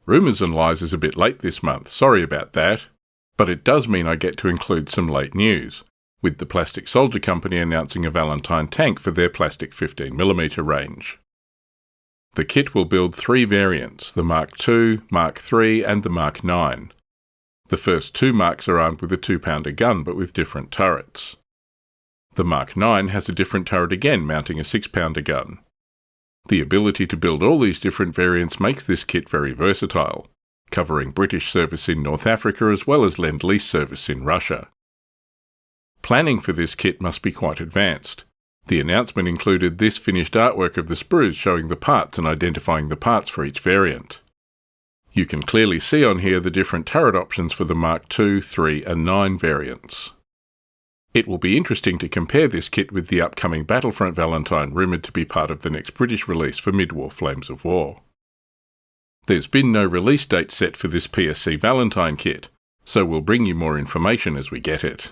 Rumours and Lies is a bit late this month, sorry about that, but it does mean I get to include some late news, with the Plastic Soldier Company announcing a Valentine tank for their plastic 15mm range. The kit will build 3 variants, the Mark II, Mark III and the Mark IX. The first 2 Marks are armed with a 2-pounder gun but with different turrets. The Mark IX has a different turret again, mounting a 6-pounder gun. The ability to build all these different variants makes this kit very versatile, covering British service in North Africa as well as Lend-Lease service in Russia. Planning for this kit must be quite advanced. The announcement included this finished artwork of the sprues showing the parts and identifying the parts for each variant. You can clearly see on here the different turret options for the Mark II, III and IX variants. It will be interesting to compare this kit with the upcoming Battlefront Valentine rumoured to be part of the next British release for Mid-War Flames of War. There's been no release date set for this PSC Valentine kit, so we'll bring you more information as we get it.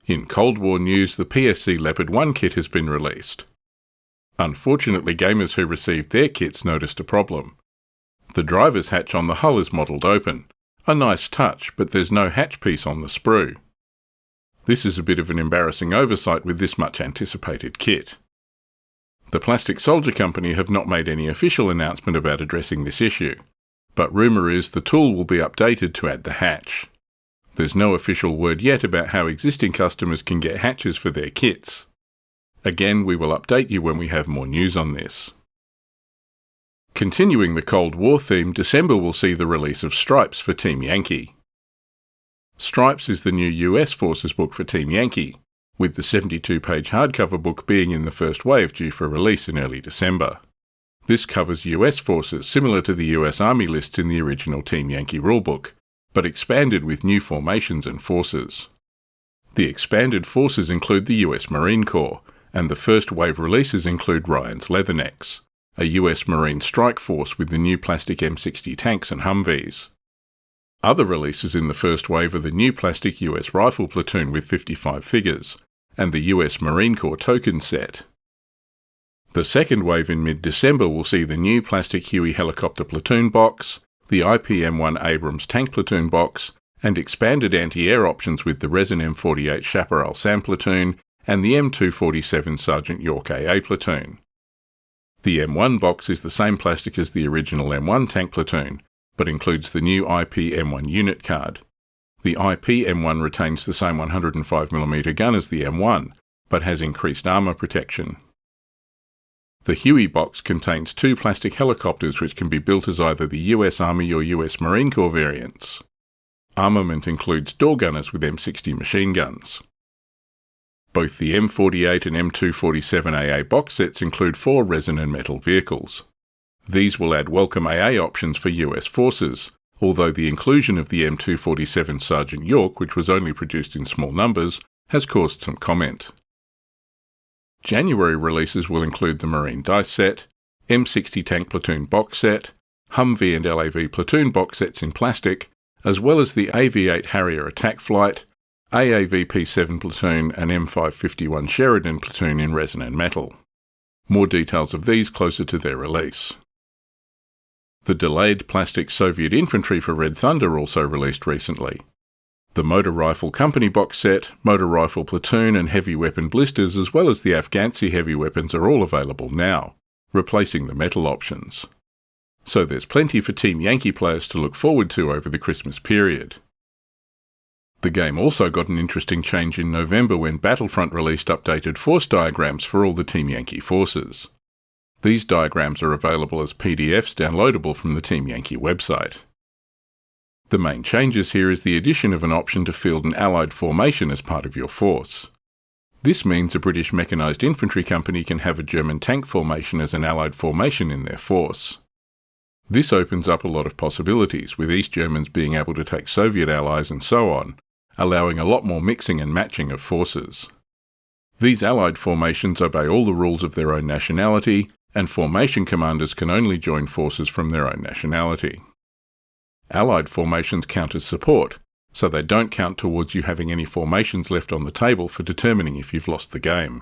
In Cold War news, the PSC Leopard I kit has been released. Unfortunately, gamers who received their kits noticed a problem. The driver's hatch on the hull is modelled open. A nice touch, but there's no hatch piece on the sprue. This is a bit of an embarrassing oversight with this much anticipated kit. The Plastic Soldier Company have not made any official announcement about addressing this issue, but rumour is the tool will be updated to add the hatch. There's no official word yet about how existing customers can get hatches for their kits. Again, we will update you when we have more news on this. Continuing the Cold War theme, December will see the release of Stripes for Team Yankee. Stripes is the new US Forces book for Team Yankee, with the 72-page hardcover book being in the first wave due for release in early December. This covers US forces similar to the US Army lists in the original Team Yankee rulebook, but expanded with new formations and forces. The expanded forces include the US Marine Corps, and the first wave releases include Ryan's Leathernecks, a US Marine strike force with the new plastic M60 tanks and Humvees. Other releases in the first wave are the new plastic US Rifle Platoon with 55 figures, and the US Marine Corps token set. The second wave in mid-December will see the new plastic Huey Helicopter Platoon box, the IPM-1 Abrams Tank Platoon box, and expanded anti-air options with the Resin M48 Chaparral SAM Platoon and the M247 Sergeant York AA Platoon. The M1 box is the same plastic as the original M1 tank platoon, but includes the new IP M1 unit card. The IP M1 retains the same 105mm gun as the M1, but has increased armour protection. The Huey box contains 2 plastic helicopters which can be built as either the US Army or US Marine Corps variants. Armament includes door gunners with M60 machine guns. Both the M48 and M247 AA box sets include 4 resin and metal vehicles. These will add welcome AA options for US forces, although the inclusion of the M247 Sergeant York, which was only produced in small numbers, has caused some comment. January releases will include the Marine Dice set, M60 Tank Platoon box set, Humvee and LAV Platoon box sets in plastic, as well as the AV-8 Harrier Attack Flight, AAV P7 Platoon and M551 Sheridan Platoon in resin and metal. More details of these closer to their release. The delayed plastic Soviet infantry for Red Thunder also released recently. The Motor Rifle Company box set, Motor Rifle Platoon and heavy weapon blisters as well as the Afghancy heavy weapons are all available now, replacing the metal options. So there's plenty for Team Yankee players to look forward to over the Christmas period. The game also got an interesting change in November when Battlefront released updated force diagrams for all the Team Yankee forces. These diagrams are available as PDFs downloadable from the Team Yankee website. The main changes here is the addition of an option to field an allied formation as part of your force. This means a British mechanised infantry company can have a German tank formation as an allied formation in their force. This opens up a lot of possibilities, with East Germans being able to take Soviet allies and so on, allowing a lot more mixing and matching of forces. These allied formations obey all the rules of their own nationality, and formation commanders can only join forces from their own nationality. Allied formations count as support, so they don't count towards you having any formations left on the table for determining if you've lost the game.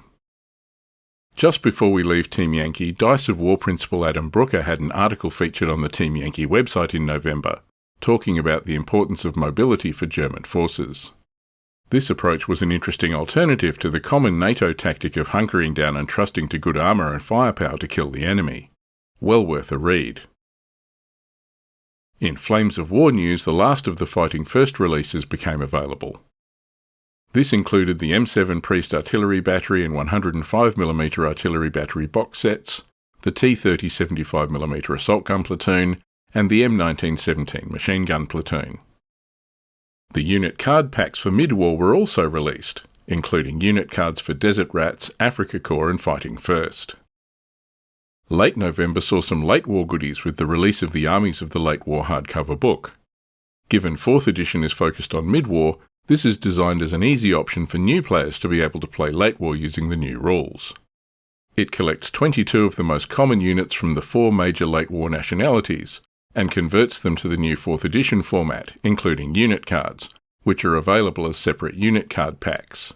Just before we leave Team Yankee, Dice of War principal Adam Brooker had an article featured on the Team Yankee website in November, talking about the importance of mobility for German forces. This approach was an interesting alternative to the common NATO tactic of hunkering down and trusting to good armour and firepower to kill the enemy. Well worth a read. In Flames of War news, the last of the Fighting First releases became available. This included the M7 Priest Artillery Battery and 105mm Artillery Battery box sets, the T-30 75mm Assault Gun Platoon, and the M1917 Machine Gun Platoon. The unit card packs for mid-war were also released, including unit cards for Desert Rats, Afrika Korps and Fighting First. Late November saw some late war goodies with the release of the Armies of the Late War hardcover book. Given 4th edition is focused on mid-war, this is designed as an easy option for new players to be able to play late war using the new rules. It collects 22 of the most common units from the 4 major late war nationalities, and converts them to the new 4th edition format, including unit cards, which are available as separate unit card packs.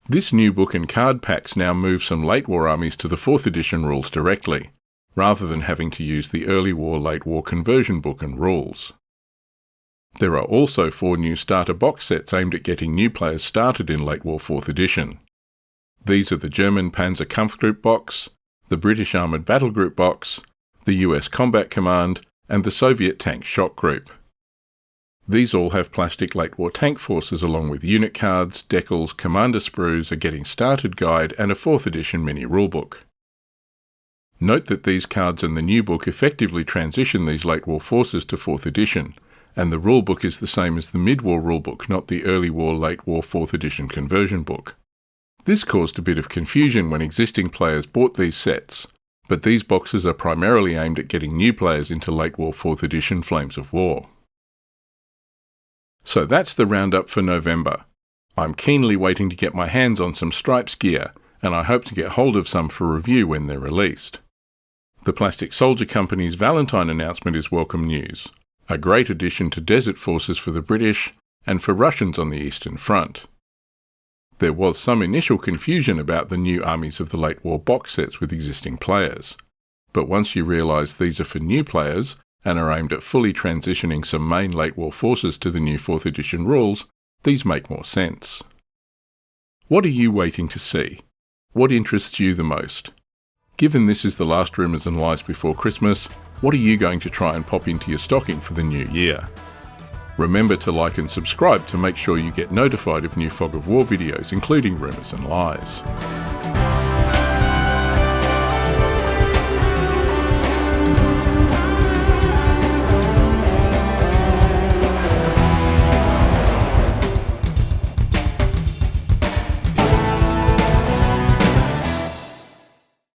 This new book and card packs now move some late war armies to the 4th edition rules directly, rather than having to use the early war late war conversion book and rules. There are also 4 new starter box sets aimed at getting new players started in late war 4th edition. These are the German Panzer Kampfgruppe box, the British Armoured Battle Group box, the US Combat Command, and the Soviet Tank Shock Group. These all have plastic late war tank forces along with unit cards, decals, commander sprues, a getting started guide and a 4th edition mini rulebook. Note that these cards and the new book effectively transition these late war forces to 4th edition, and the rulebook is the same as the mid-war rulebook, not the early war late war 4th edition conversion book. This caused a bit of confusion when existing players bought these sets, but these boxes are primarily aimed at getting new players into late war 4th edition Flames of War. So that's the roundup for November. I'm keenly waiting to get my hands on some Stripes gear, and I hope to get hold of some for review when they're released. The Plastic Soldier Company's Valentine announcement is welcome news, a great addition to desert forces for the British and for Russians on the Eastern Front. There was some initial confusion about the new Armies of the Late War box sets with existing players, but once you realise these are for new players and are aimed at fully transitioning some main late war forces to the new 4th edition rules, these make more sense. What are you waiting to see? What interests you the most? Given this is the last Rumours and Lies before Christmas, what are you going to try and pop into your stocking for the new year? Remember to like and subscribe to make sure you get notified of new Fog of War videos, including Rumours and Lies.